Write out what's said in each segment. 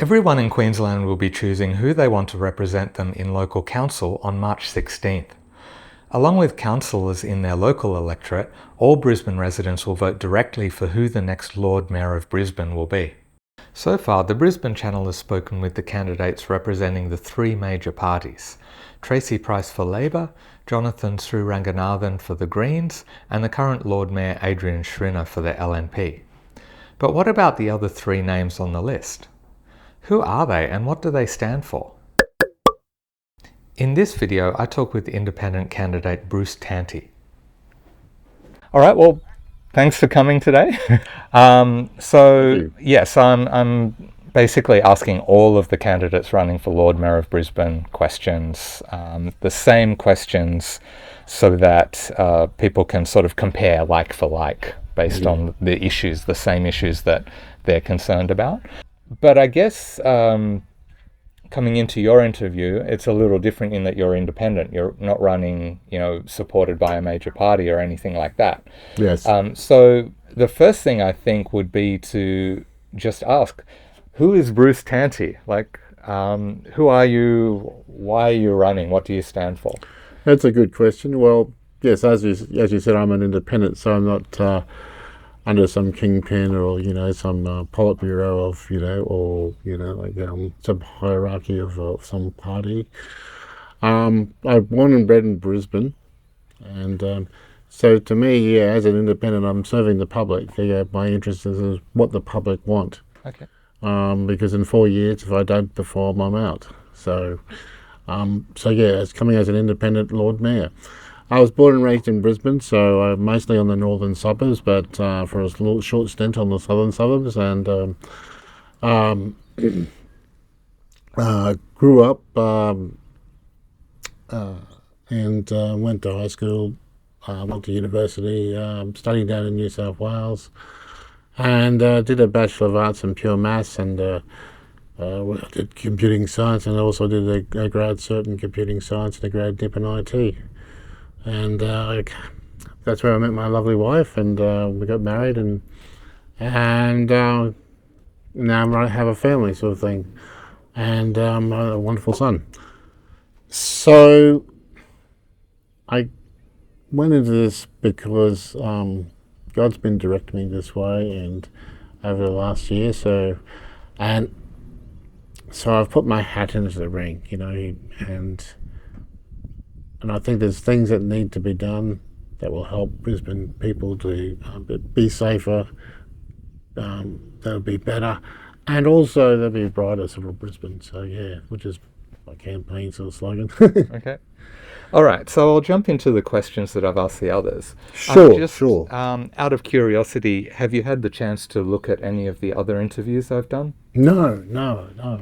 Everyone in Queensland will be choosing who they want to represent them in local council on March 16th. Along with councillors in their local electorate, all Brisbane residents will vote directly for who the next Lord Mayor of Brisbane will be. So far, the Brisbane Channel has spoken with the candidates representing the three major parties: Tracy Price for Labor, Jonathan Sriranganathan for the Greens, and the current Lord Mayor Adrian Schrinner for the LNP. But what about the other three names on the list? Who are they and what do they stand for? In this video, I talk with independent candidate Bruce Tanti. All right, well, thanks for coming today. Yes, I'm basically asking all of the candidates running for Lord Mayor of Brisbane questions, the same questions, so that people can sort of compare like for like based on the issues, the same issues that they're concerned about. But I guess coming into your interview, it's a little different in that you're independent. You're not running, supported by a major party or anything like that. Yes. So the first thing I think would be to just ask, who is Bruce Tanti? Who are you? Why are you running? What do you stand for? That's a good question. Well, yes, as you said, I'm an independent, so I'm not under some kingpin or some politburo of some hierarchy of some party. I'm born and bred in Brisbane, and so to me, as an independent, I'm serving the public. My interest is what the public want. Okay. Because in 4 years, if I don't perform, I'm out. So it's coming as an independent Lord Mayor. I was born and raised in Brisbane, so mostly on the northern suburbs, but for a short stint on the southern suburbs, and grew up and went to high school, went to university, studied down in New South Wales, and did a Bachelor of Arts in Pure Maths, and I did computing science, and I also did a grad cert in computing science and a grad dip in IT. And that's where I met my lovely wife, and we got married, and now I have a family sort of thing, and a wonderful son. So I went into this because God's been directing me this way, and over the last year, so I've put my hat into the ring, and I think there's things that need to be done that will help Brisbane people to be safer, that'll be better, and also they'll be brighter sort of Brisbane. So which is my campaign sort of slogan. Okay. All right, so I'll jump into the questions that I've asked the others. Sure. Out of curiosity, have you had the chance to look at any of the other interviews I've done? No.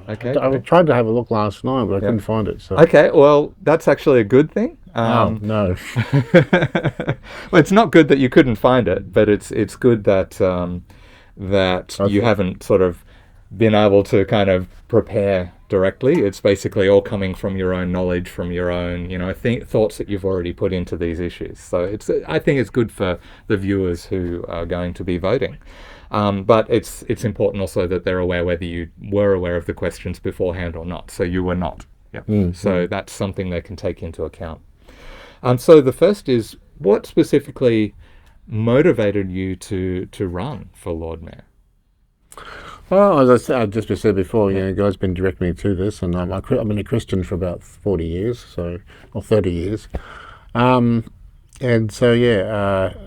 Okay. I tried to have a look last night, but I couldn't find it. So. Okay, well, that's actually a good thing. No. Well, it's not good that you couldn't find it, but it's good that you haven't sort of been able to kind of prepare directly. It's basically all coming from your own knowledge, from your own, thoughts that you've already put into these issues. So I think it's good for the viewers who are going to be voting. But it's important also that they're aware whether you were aware of the questions beforehand or not. So you were not. Yep. Mm-hmm. So that's something they can take into account. So the first is, what specifically motivated you to run for Lord Mayor? Well, as I just said before, God's been directing me to this, and I've been a Christian for about 40 years, or 30 years. And so, it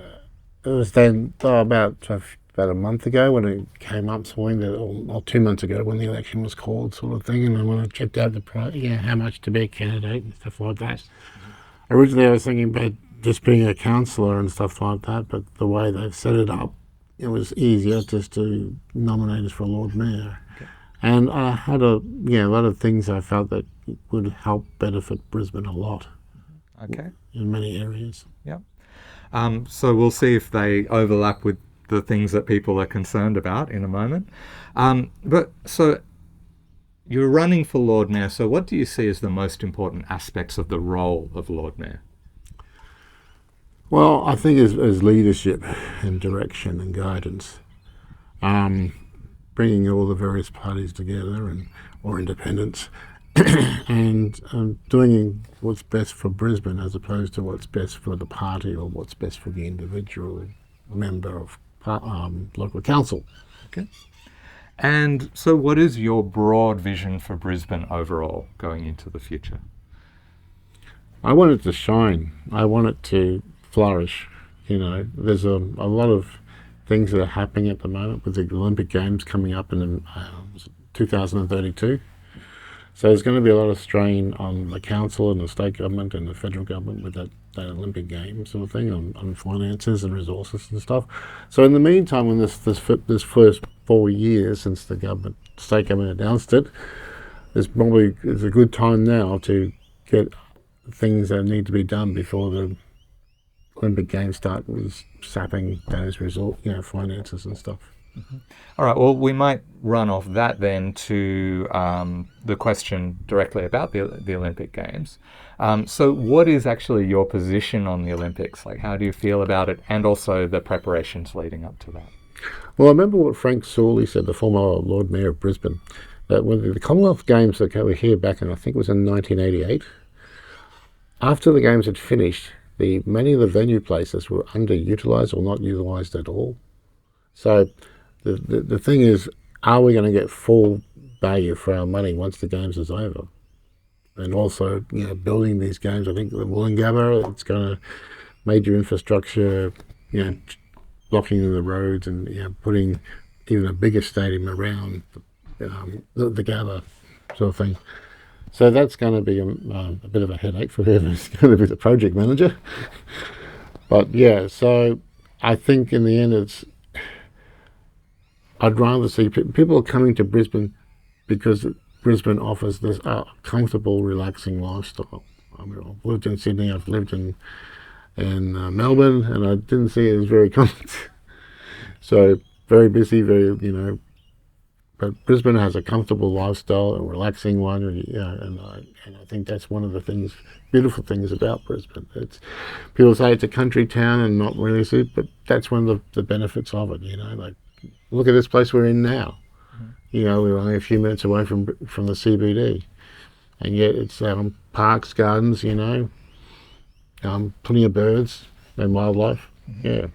was then about a month ago when it came up, or 2 months ago when the election was called, sort of thing, and then when I checked out the price, how much to be a candidate and stuff like that. Originally, I was thinking about just being a councillor and stuff like that, but the way they've set it up, it was easier just to nominate us for Lord Mayor. Okay. And I had a lot of things I felt that would help benefit Brisbane a lot. Okay. In many areas. Yeah. So we'll see if they overlap with the things that people are concerned about in a moment. But so you're running for Lord Mayor, so what do you see as the most important aspects of the role of Lord Mayor? Well, I think as leadership and direction and guidance. bringing all the various parties together or independents and doing what's best for Brisbane as opposed to what's best for the party or what's best for the individual member of local council. Okay. And so what is your broad vision for Brisbane overall going into the future? I want it to shine. I want it to flourish. There's a lot of things that are happening at the moment with the Olympic Games coming up in 2032. So there's going to be a lot of strain on the council and the state government and the federal government with that Olympic Games sort of thing on finances and resources and stuff. So in the meantime, when this first 4 years since the state government announced it, it's a good time now to get things that need to be done before the Olympic Games start sapping those finances and stuff. Mm-hmm. All right, well, we might run off that then to the question directly about the Olympic Games. So what is actually your position on the Olympics? Like, how do you feel about it, and also the preparations leading up to that? Well, I remember what Frank Sawley said, the former Lord Mayor of Brisbane, that when the Commonwealth Games that were here back in, I think it was in 1988, after the Games had finished, many of the venue places were underutilised or not utilised at all. So the thing is, are we going to get full value for our money once the Games is over? And also, building these games, I think the Wollongabba, it's going to major infrastructure, blocking the roads and putting even a bigger stadium around the Gabba sort of thing. So that's going to be a bit of a headache for whoever's going to be the project manager. But yeah, so I think in the end I'd rather see people are coming to Brisbane because Brisbane offers this comfortable, relaxing lifestyle. I mean, I've lived in Sydney, I've lived in Melbourne, and I didn't see it as very comfortable. So very busy, but Brisbane has a comfortable lifestyle, a relaxing one, and I think that's one of the beautiful things about Brisbane. People say it's a country town and not really so, but that's one of the benefits of it. Like, look at this place we're in now. Mm-hmm. We're only a few minutes away from the CBD, and yet it's parks, gardens, plenty of birds and wildlife. Mm-hmm. Yeah.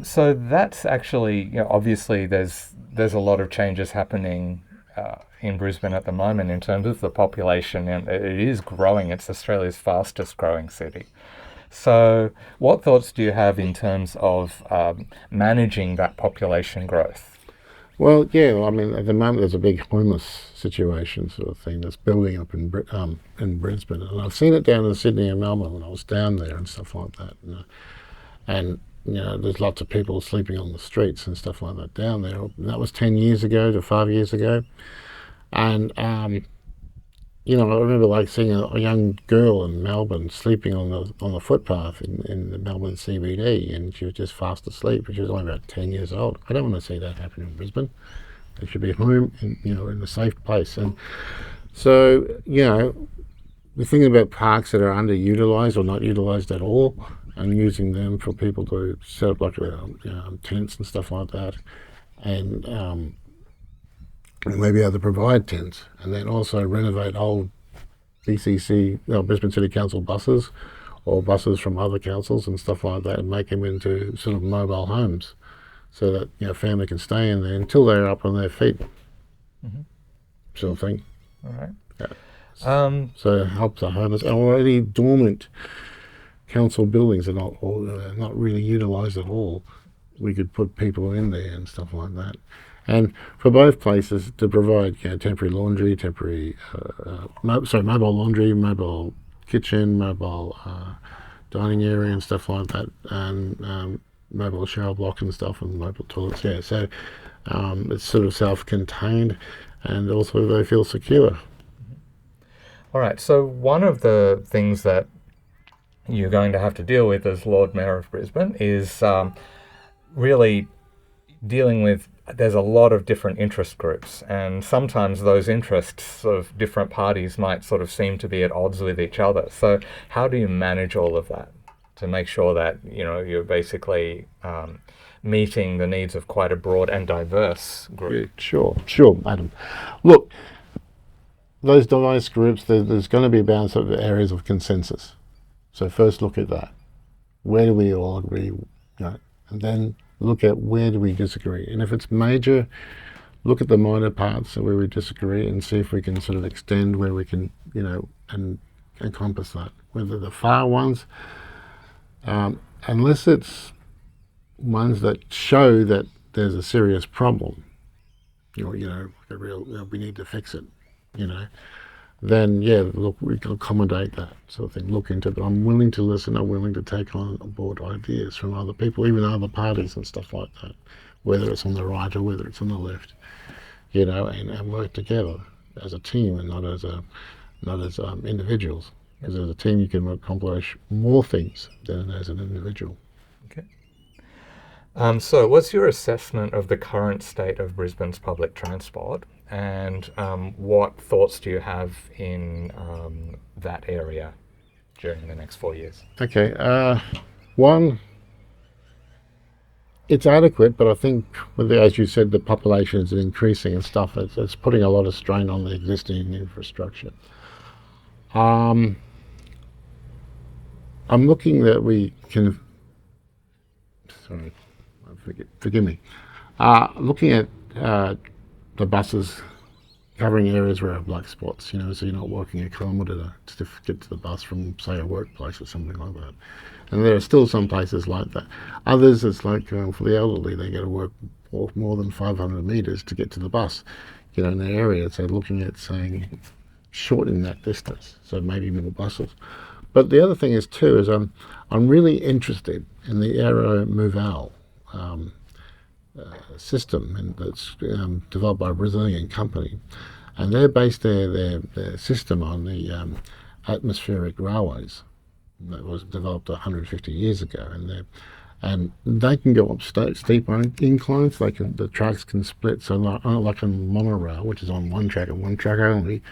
So that's actually, obviously there's a lot of changes happening in Brisbane at the moment in terms of the population, and it is growing. It's Australia's fastest growing city. So what thoughts do you have in terms of managing that population growth? Well, yeah, I mean, at the moment there's a big homeless situation sort of thing that's building up in Brisbane. And I've seen it down in Sydney and Melbourne when I was down there and stuff like that. And there's lots of people sleeping on the streets and stuff like that down there. And that was 10 years ago to 5 years ago. And, I remember seeing a young girl in Melbourne sleeping on the footpath in the Melbourne CBD, and she was just fast asleep, and she was only about 10 years old. I don't want to see that happen in Brisbane. They should be home, in a safe place. And so, we're thinking about parks that are underutilised or not utilised at all, and using them for people to set up tents and stuff like that, and maybe able to provide tents, and then also renovate old BCC, Brisbane City Council buses, or buses from other councils and stuff like that, and make them into sort of mobile homes, so that family can stay in there until they're up on their feet, mm-hmm. sort of thing. All right. Yeah. So it helps the homeless or any dormant council buildings are not really utilised at all. We could put people in there and stuff like that. And for both places to provide temporary laundry, mobile laundry, mobile kitchen, mobile dining area and stuff like that, and mobile shower block and stuff, and mobile toilets. Yeah, so it's sort of self-contained, and also they feel secure. All right, so one of the things that you're going to have to deal with as Lord Mayor of Brisbane is really dealing with, there's a lot of different interest groups, and sometimes those interests of different parties might sort of seem to be at odds with each other. So how do you manage all of that to make sure that you're basically meeting the needs of quite a broad and diverse group. Sure, Adam. Look, those diverse groups, there's going to be a balance of areas of consensus. So first look at that. Where do we all agree? And then look at where do we disagree. And if it's major, look at the minor parts where we disagree and see if we can sort of extend where we can, and encompass that. Whether the far ones, unless it's ones that show that there's a serious problem, we need to fix it, then look, we can accommodate that sort of thing, look into it. But I'm willing to listen, I'm willing to take on board ideas from other people, even other parties and stuff like that, whether it's on the right or whether it's on the left, and work together as a team and not as individuals. Because as a team you can accomplish more things than as an individual. Okay. So what's your assessment of the current state of Brisbane's public transport, and what thoughts do you have in that area during the next 4 years? Okay. One, it's adequate, but I think, as you said, the population is increasing and stuff. It's putting a lot of strain on the existing infrastructure. I'm looking that we can. Sorry, forgive me. Looking at the buses covering areas where I have black spots, so you're not walking a kilometre to get to the bus from, say, a workplace or something like that. And there are still some places like that. Others, it's like for the elderly, they got to walk more than 500 metres to get to the bus, in their area. So looking at saying shortening that distance, so maybe more buses. But the other thing is too is I'm really interested in the Aero Moval system, and that's developed by a Brazilian company, and they're based their system on the atmospheric railways that was developed 150 years ago, and they can go up steep inclines. The tracks can split, so not like on monorail, which is on one track and one track only.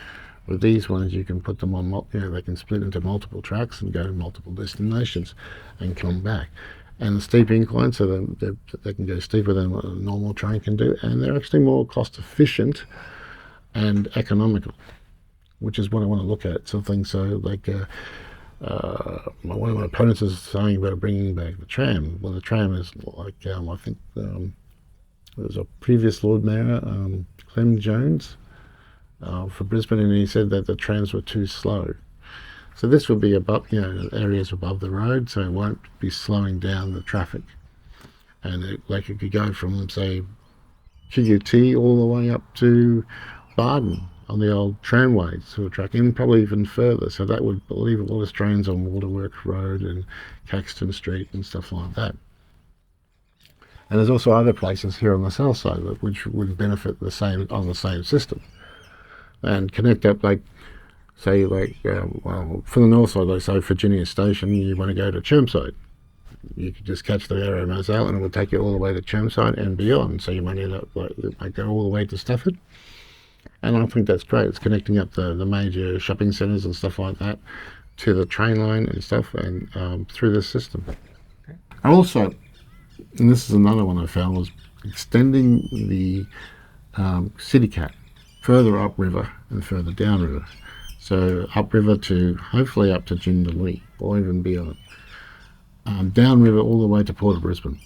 With these ones, you can put them on, they can split into multiple tracks and go to multiple destinations and come back. And the steep incline, so they can go steeper than what a normal train can do, and they're actually more cost efficient and economical, which is what I want to look at. Something so like one of my opponents is saying about bringing back the tram. Well, the tram is like I think there's a previous Lord Mayor, Clem Jones, for Brisbane, and he said that the trams were too slow. So this would be above, areas above the road, so it won't be slowing down the traffic. And it could go from, say, QUT all the way up to Barden on the old tramway sort of track, and probably even further. So that would leave a lot of strains on Waterworks Road and Caxton Street and stuff like that. And there's also other places here on the south side which would benefit on the same system. And connect up, for the north side, like say Virginia Station, you want to go to Chermside. You could just catch the Aero Moselle and it will take you all the way to Chermside and beyond. So you might end up go all the way to Stafford. And I think that's great. It's connecting up the major shopping centres and stuff like that to the train line and stuff, and through this system. Okay. And also, and this is another one I found, was extending the CityCat further upriver and further downriver. So upriver to hopefully up to Jindalee or even beyond. Downriver all the way to Port of Brisbane.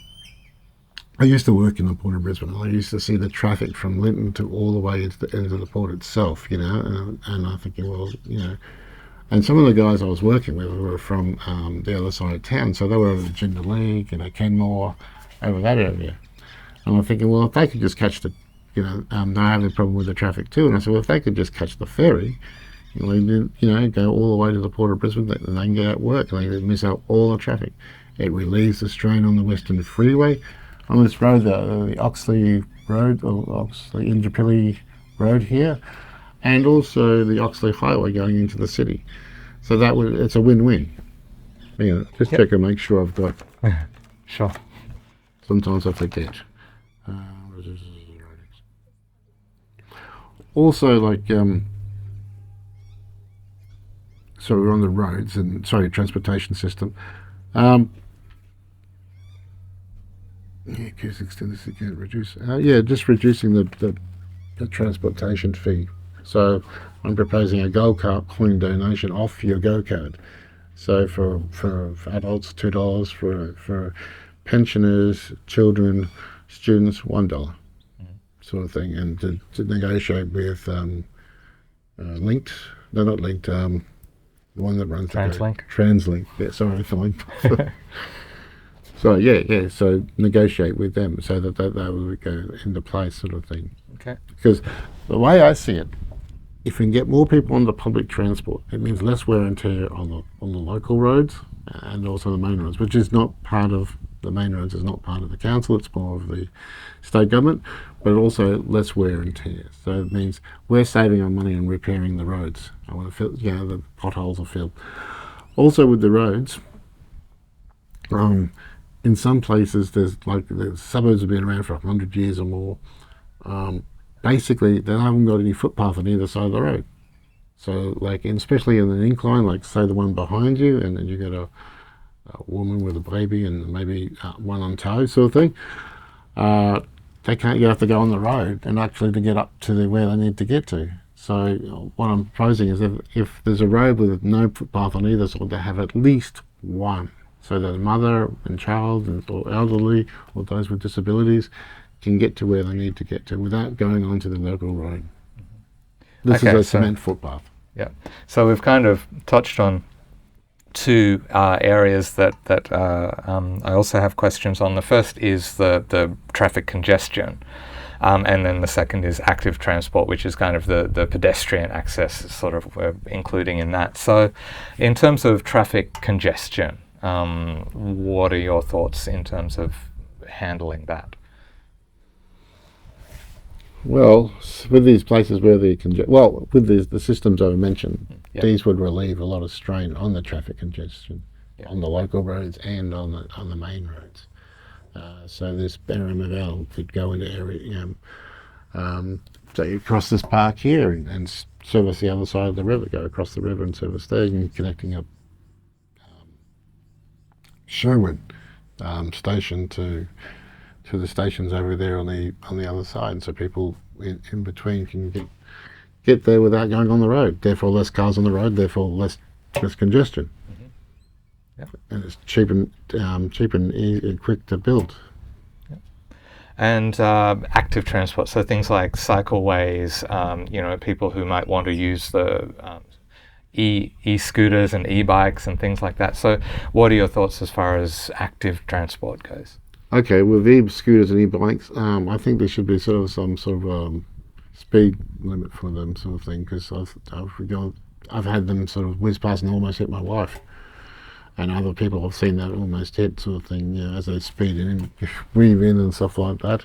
I used to work in the Port of Brisbane, and I used to see the traffic from Linton to all the way into the port itself, and I'm thinking, and some of the guys I was working with were from the other side of town, so they were over to Jindalee, Kenmore, over that area. And I'm thinking, well, if they could just catch they have a problem with the traffic too. And I said, well, if they could just catch the ferry, go all the way to the Port of Brisbane, and they can get out work, and they miss out all the traffic. It relieves the strain on the Western Freeway. On this road, the Oxley Road, or Oxley Indooroopilly Road here, and also the Oxley Highway going into the city. So it's a win-win. Check and make sure I've got. Sure. Sometimes I forget. Also, so we're on the roads and transportation system. Yeah, acoustics to this again reduce. Yeah, just reducing the transportation fee. So I'm proposing a gold card coin donation off your go card. So for adults $2, for pensioners, children, students $1 sort of thing, and to negotiate with Linked. No, not Linked. The one that runs TransLink. TransLink. Yeah, sorry, for Linked. So yeah. So negotiate with them so that will go into place, sort of thing. Okay. Because the way I see it, if we can get more people on the public transport, it means less wear and tear on the local roads and also the main roads, which is not part of the main roads. Is not part of the council. It's more of the state government, but also less wear and tear. So it means we're saving our money on repairing the roads. I want to fill, the potholes are filled. Also with the roads, in some places the suburbs have been around for 100 years or more. Basically, they haven't got any footpath on either side of the road. So, especially in an incline, like say the one behind you, and then you got a woman with a baby and maybe one on tow, sort of thing. They can't have to go on the road and actually to get up to where they need to get to. So, what I'm proposing is if there's a road with no footpath on either side, they have at least one, so that a mother and child or elderly or those with disabilities can get to where they need to get to without going onto the local road. This is a cement footpath. Yeah. So we've kind of touched on two areas that I also have questions on. The first is the traffic congestion, and then the second is active transport, which is kind of the pedestrian access, sort of we're including in that. So in terms of traffic congestion, what are your thoughts in terms of handling that? Well, with these places where with the systems I mentioned, these would relieve a lot of strain on the traffic congestion on the local roads and on the main roads. So this Barramavelle could go into area, so you cross this park here and service the other side of the river, go across the river and service there, and connecting up Sherwood station to the stations over there on the other side, so people in between can get there without going on the road. Therefore, less cars on the road. Therefore, less congestion. Yep. And it's cheap and easy and quick to build. Yep. And active transport, so things like cycleways. People who might want to use the e-scooters and e-bikes and things like that. So, what are your thoughts as far as active transport goes? Okay, with e-scooters and e-bikes, I think there should be some sort of speed limit for them, sort of thing, because I've had them sort of whiz past and almost hit my wife, and other people have seen that almost hit, sort of thing, as they speed in, weave in and stuff like that.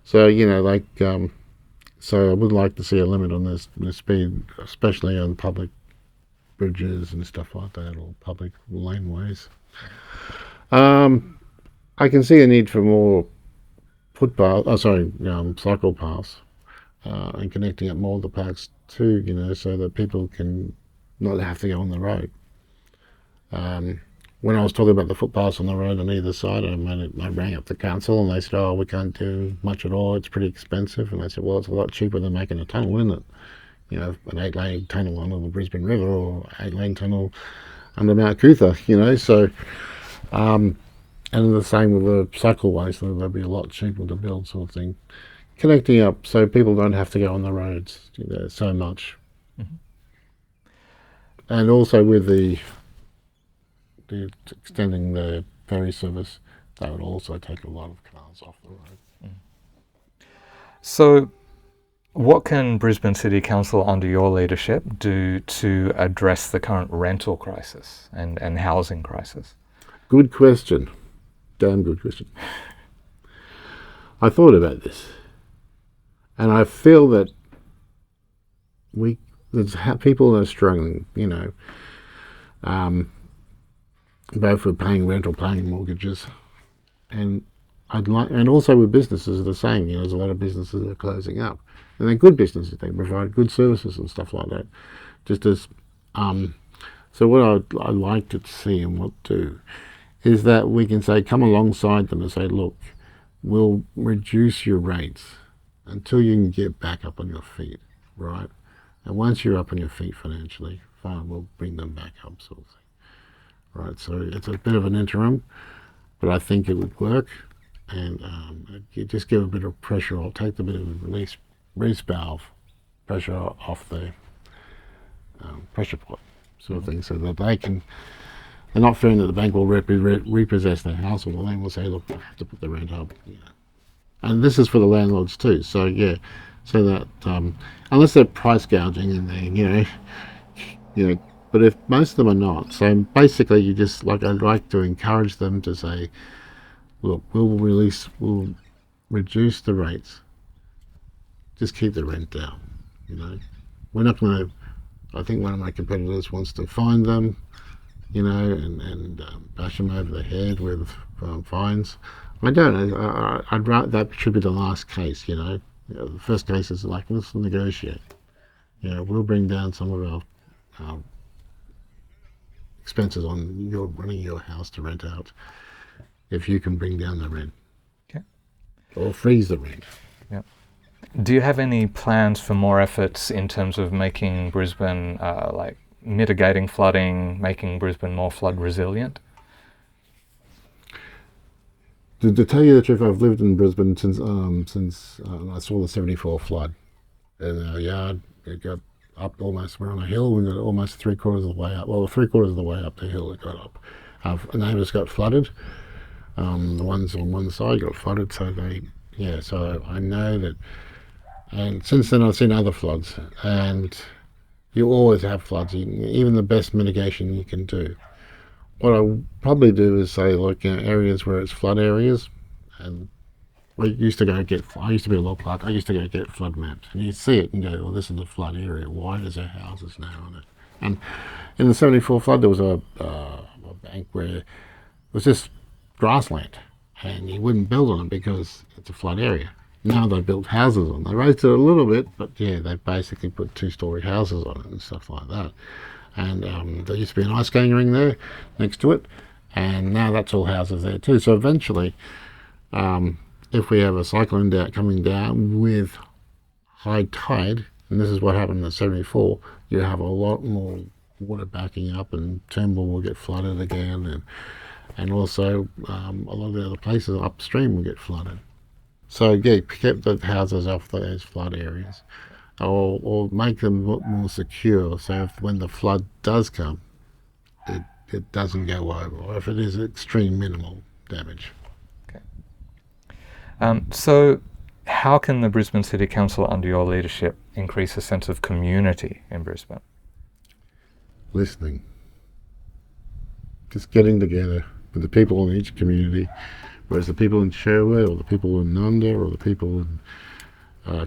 So so I would like to see a limit on the speed, especially on public bridges and stuff like that, or public laneways. I can see a need for more cycle paths, and connecting up more of the parks too, so that people can not have to go on the road. When I was talking about the footpaths on the road on either side, I rang up the council and they said, "Oh, we can't do much at all. It's pretty expensive." And I said, "Well, it's a lot cheaper than making a tunnel, isn't it? An 8-lane tunnel under the Brisbane River or 8-lane tunnel under Mount Cootha, So." And the same with the cycleways, so they'll be a lot cheaper to build, sort of thing. Connecting up so people don't have to go on the roads so much. Mm-hmm. And also with the extending the ferry service, that would also take a lot of cars off the road. Mm. So what can Brisbane City Council, under your leadership, do to address the current rental crisis and housing crisis? Good question. Damn good question. I thought about this, and I feel that there's people are struggling, both with paying rent or paying mortgages, and and also with businesses the same. There's a lot of businesses that are closing up, and they're good businesses. They provide good services and stuff like that. So what I'd like to see and what do is that we can say, come alongside them and say, look, will reduce your rates until you can get back up on your feet, right? And once you're up on your feet financially, fine, we'll bring them back up, sort of thing, right? So it's a bit of an interim, but I think it would work, and you just give a bit of pressure, or take the bit of release valve pressure off the pressure pot, sort of thing, so that they're not fearing that the bank will repossess their house, or the land will say, look, we have to put the rent up. And this is for the landlords too. So yeah, so that unless they're price gouging and they, but if most of them are not, so basically you just I'd like to encourage them to say, look, we'll reduce the rates, just keep the rent down. We're not going to. I think one of my competitors wants to fine them, and bash them over the head with fines. I don't. I'd rather that should be the last case. The first case is let's negotiate. We'll bring down some of our expenses on running your house to rent out if you can bring down the rent. Okay. Or freeze the rent. Yeah. Do you have any plans for more efforts in terms of making Brisbane, mitigating flooding, making Brisbane more flood resilient? To tell you the truth, I've lived in Brisbane since I saw the '74 flood. In our yard, it got up almost. We're on a hill. We got almost 3/4 of the way up. Well, 3/4 of the way up the hill it got up. Our neighbours got flooded. The ones on one side got flooded, so So I know that. And since then, I've seen other floods, and you always have floods. Even the best mitigation you can do. What I probably do is say, look, areas where it's flood areas, and I used to be a law clerk. I used to go get flood maps, and you see it and go, well, this is a flood area. Why does there houses now on it? And in the '74 flood, there was a bank where it was just grassland, and you wouldn't build on it because it's a flood area. Now they built houses on it. They raised it a little bit, but they basically put 2-story houses on it and stuff like that. And there used to be an ice skating ring there next to it, and now that's all houses there too. So eventually, if we have a cyclone coming down with high tide, and this is what happened in the '74, you have a lot more water backing up, and Turnbull will get flooded again, and also a lot of the other places upstream will get flooded. So yeah, keep the houses off those flood areas, or make them look more secure. So when the flood does come, it doesn't go over, or if it is extreme minimal damage. Okay. So how can the Brisbane City Council, under your leadership, increase a sense of community in Brisbane? Listening. Just getting together with the people in each community, whereas the people in Sherwood, or the people in Nunda, or the people in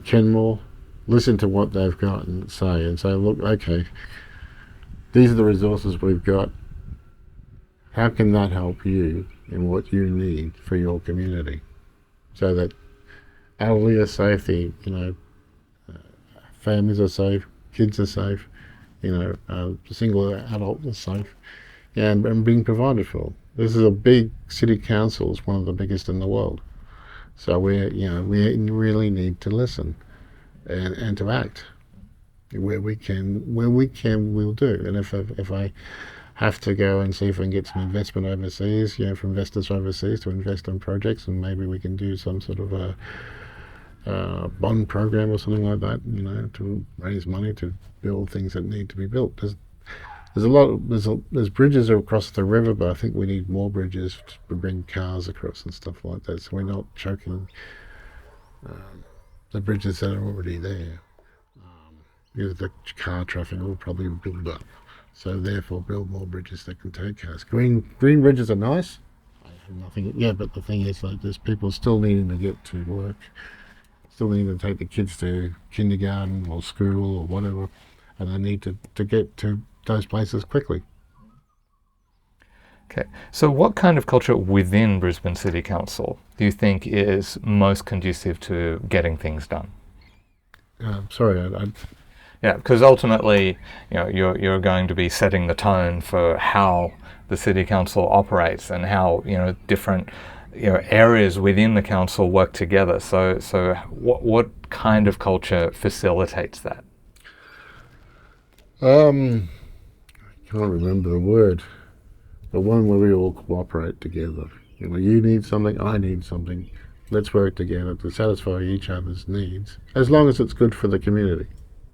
Kenmore, listen to what they've got and say, look, okay, these are the resources we've got. How can that help you in what you need for your community? So that elderly are safe, families are safe, kids are safe, single adult is safe, and being provided for. This is a big city council. It's one of the biggest in the world. So we really need to listen and to act. Where we can, we'll do. And if I have to go and see if I can get some investment overseas, for investors overseas to invest in projects, and maybe we can do some sort of a bond program or something like that, to raise money to build things that need to be built. There's bridges across the river, but I think we need more bridges to bring cars across and stuff like that, so we're not choking the bridges that are already there. Because the car traffic will probably build up, so therefore build more bridges that can take cars. Green bridges are nice. I have nothing. Yeah, but the thing is, there's people still needing to get to work, still needing to take the kids to kindergarten or school or whatever, and they need to get to those places quickly. Okay, so what kind of culture within Brisbane City Council do you think is most conducive to getting things done? Sorry, Yeah, because ultimately, you're going to be setting the tone for how the City Council operates and how different areas within the council work together. So what kind of culture facilitates that? I can't remember the word, but one where we all cooperate together. You need something, I need something. Let's work together to satisfy each other's needs, as long as it's good for the community.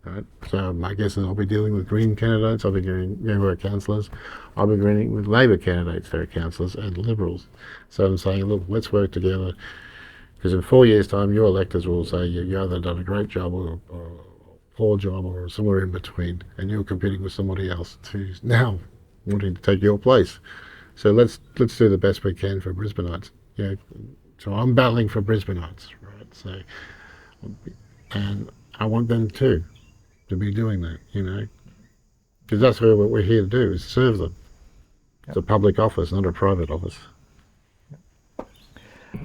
Right? So I guess I'll be dealing with Green candidates, I'll be dealing with councillors, I'll be dealing with Labor candidates that are councillors and Liberals. So I'm saying, look, let's work together, because in 4 years' time, your electors will say you either done a great job or a poor job or somewhere in between, and you're competing with somebody else who's now wanting to take your place. So let's do the best we can for Brisbaneites. So I'm battling for Brisbaneites, right? So, and I want them too to be doing that, because that's what we're here to do, is serve them. Yep. It's a public office, not a private office.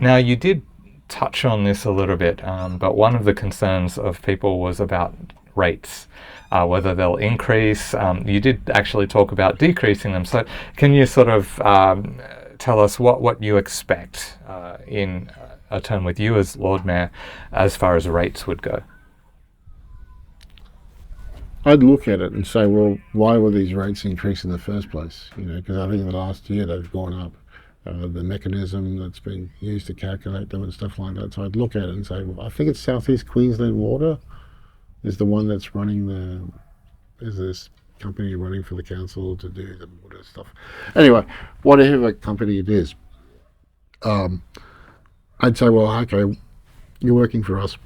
Now, you did touch on this a little bit, but one of the concerns of people was about rates, whether they'll increase. You did actually talk about decreasing them. So can you sort of tell us what you expect in a term with you as Lord Mayor as far as rates would go? I'd look at it and say, well, why were these rates increased in the first place? Because I think in the last year they've gone up. The mechanism that's been used to calculate them and stuff like that. So I'd look at it and say, well, I think it's South East Queensland Water is the one that's running there's this company running for the council to do the water stuff. Anyway, whatever company it is, I'd say, well, okay, you're working for us.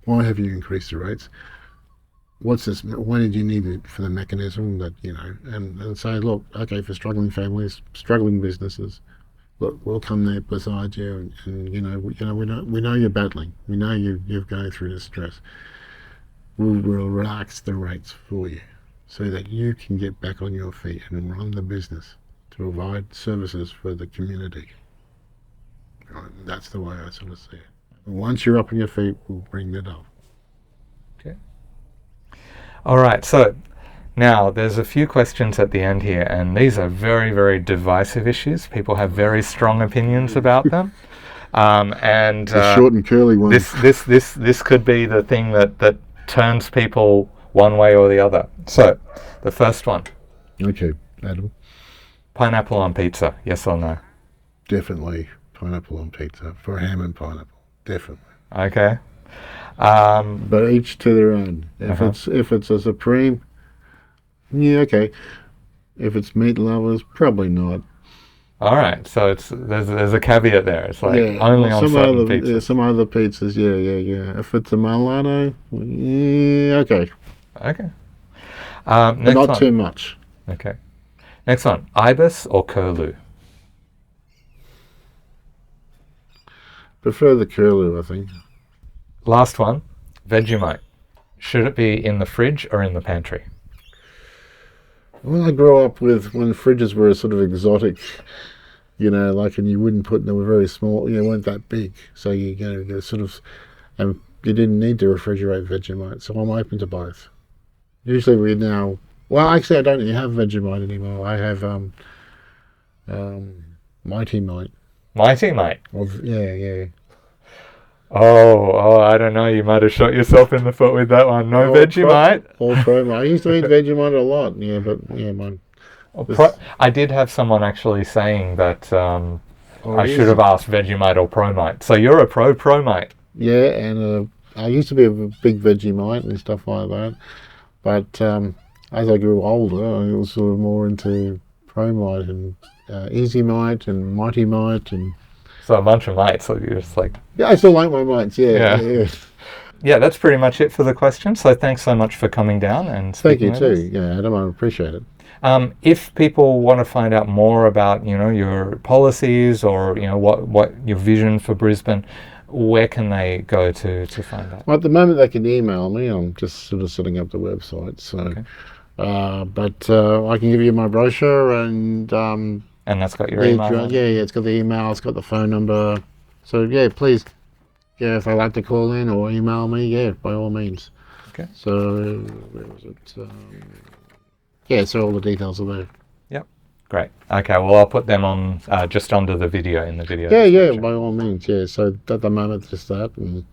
Why have you increased the rates? What's this? Why did you need it for the mechanism that and say, look, okay, for struggling families, struggling businesses, look, we'll come there beside you, and we know you're battling, we know you're going through this stress. We'll relax the rates for you, so that you can get back on your feet and run the business to provide services for the community. Right? That's the way I sort of see it. Once you're up on your feet, we'll bring that up. Okay. All right, so now there's a few questions at the end here, and these are very, very divisive issues. People have very strong opinions about them. And the short and curly one. This could be the thing that turns people one way or the other. So, the first one. Okay, Adam. Pineapple on pizza, yes or no? Definitely pineapple on pizza, for ham and pineapple, definitely. Okay. But each to their own. If it's a supreme, yeah, okay. If it's meat lovers, probably not. All right, so there's a caveat there. It's like only on certain pizzas. Yeah, some other pizzas, yeah. If it's a Milano, yeah, okay. Okay. But not one. too much. Okay. Next one, Ibis or Curlew? Prefer the Curlew, I think. Last one, Vegemite. Should it be in the fridge or in the pantry? Well, I grew up with when fridges were sort of exotic, and you wouldn't put them, they were very small, weren't that big. So you sort of, and you didn't need to refrigerate Vegemite. So I'm open to both. Usually actually I don't have Vegemite anymore. I have Mighty Mite. Mighty Mite? Yeah. Oh, I don't know. You might have shot yourself in the foot with that one. No Vegemite. Pro-Mite. I used to eat Vegemite a lot. Yeah, but mine. I did have someone actually saying that I should have asked Vegemite or Pro-Mite. So you're a Pro-Mite. Yeah, and I used to be a big Vegemite and stuff like that. But as I grew older, I was sort of more into Pro-Mite and Easy Mite and Mighty Mite and. So a bunch of mites, so you're just like... Yeah, I still like my mites, yeah. Yeah, that's pretty much it for the question. So thanks so much for coming down and speaking with us. Thank you too. Yeah, Adam, I appreciate it. If people want to find out more about, your policies or, what your vision for Brisbane, where can they go to find that? Well, at the moment they can email me. I'm just sort of setting up the website. So, okay. But I can give you my brochure and that's got your email? Yeah, it's got the email, it's got the phone number. So, yeah, please, if they'd like to call in or email me, by all means. Okay. So, where was it? So all the details are there. Yep. Great. Okay, well, I'll put them on just under the video, in the video. Yeah, description. by all means, yeah. So at the moment, just that, and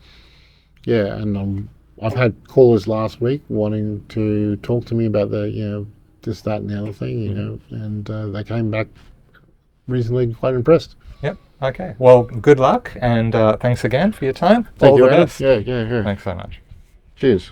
yeah, and I've had callers last week wanting to talk to me about the, this, that, and the other thing, and they came back reasonably quite impressed. Yep. Okay. Well, good luck, and thanks again for your time. Thank All you, the Adam. best. Yeah. Thanks so much. Cheers.